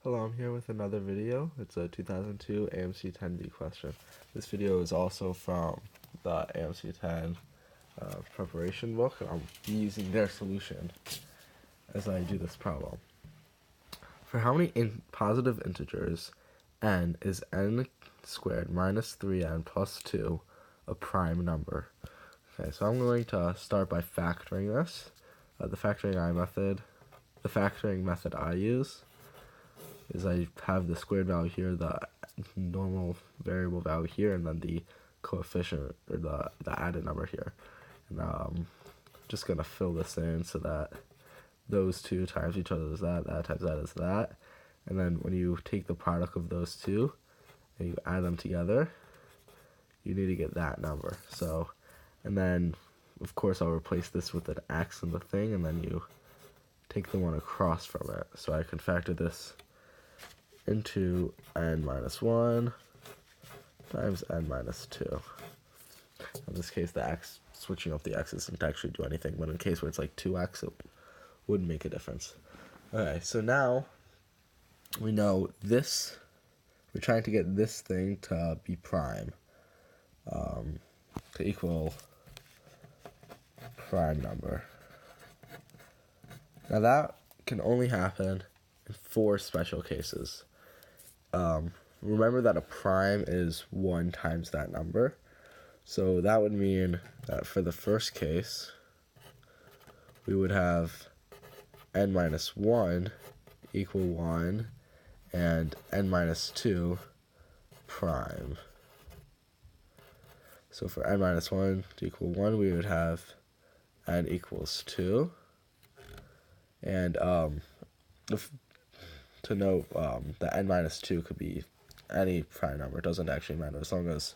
Hello, I'm here with another video. It's a 2002 AMC 10B question. This video is also from the AMC 10 preparation book. I'll be using their solution as I do this problem. For how many positive integers n is n squared minus 3n plus 2 a prime number? Okay, so I'm going to start by factoring this. The factoring method I use is I have the squared value here, the normal variable value here, and then the coefficient, or the added number here. And I'm just going to fill this in so that those two times each other is that times that is that. And then when you take the product of those two and you add them together, you need to get that number. So, and then, of course, I'll replace this with an x in the thing, and then you take the one across from it. So I can factor this into n minus 1 times n minus 2. In this case, the x, switching up the x doesn't actually do anything, but in a case where it's like 2x, it would make a difference. Okay, so now we know this, we're trying to get this thing to be prime, to equal prime number. Now that can only happen in 4 special cases. Remember that a prime is 1 times that number. So that would mean that for the first case, we would have n minus 1 equal 1 and n minus 2 prime. So for n minus 1 to equal 1, we would have n equals 2. And to note that n minus 2 could be any prime number. It doesn't actually matter as long as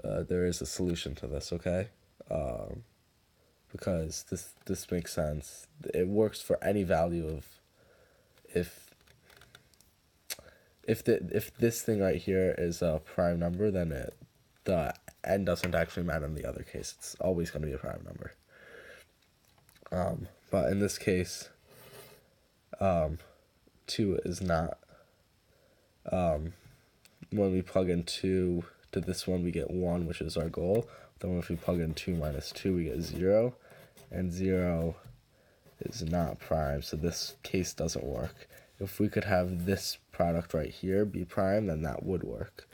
there is a solution to this, okay? Because this makes sense. It works for any value of if this thing right here is a prime number, then the n doesn't actually matter in the other case. It's always going to be a prime number. But in this case, 2 is not. When we plug in 2 to this one, we get 1, which is our goal. Then if we plug in 2 minus 2, we get 0. And 0 is not prime, so this case doesn't work. If we could have this product right here be prime, then that would work.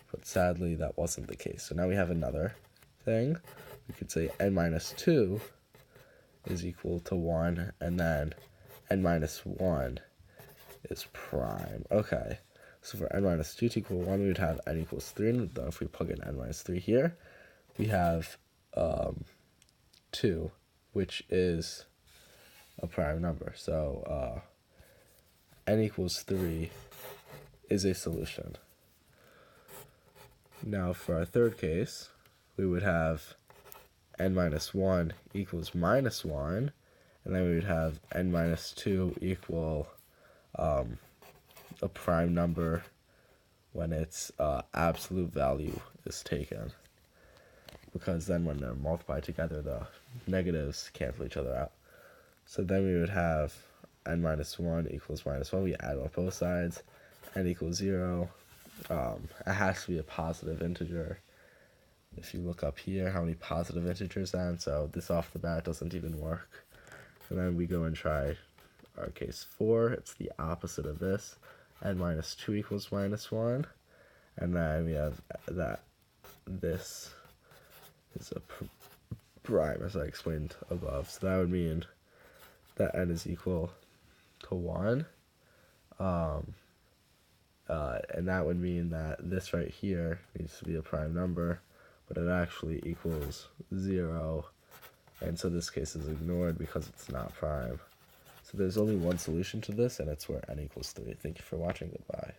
But sadly, that wasn't the case. So now we have another thing. We could say n minus 2 is equal to 1, and then n minus 1 is prime. Okay, so for n minus 2 to equal 1, we would have n equals 3, and then if we plug in n minus 3 here, we have 2, which is a prime number. So n equals 3 is a solution. Now for our third case, we would have n minus 1 equals minus 1, and then we would have n minus 2 equal a prime number when its absolute value is taken. Because then when they're multiplied together, the negatives cancel each other out. So then we would have n minus 1 equals minus 1. We add up both sides. N equals 0. It has to be a positive integer. If you look up here, how many positive integers then? So this off the bat doesn't even work. And then we go and try our case 4. It's the opposite of this. N minus 2 equals minus 1. And then we have that this is a prime, as I explained above. So that would mean that n is equal to 1. And that would mean that this right here needs to be a prime number, but it actually equals 0. And so this case is ignored because it's not prime. So there's only one solution to this, and it's where n equals 3. Thank you for watching. Goodbye.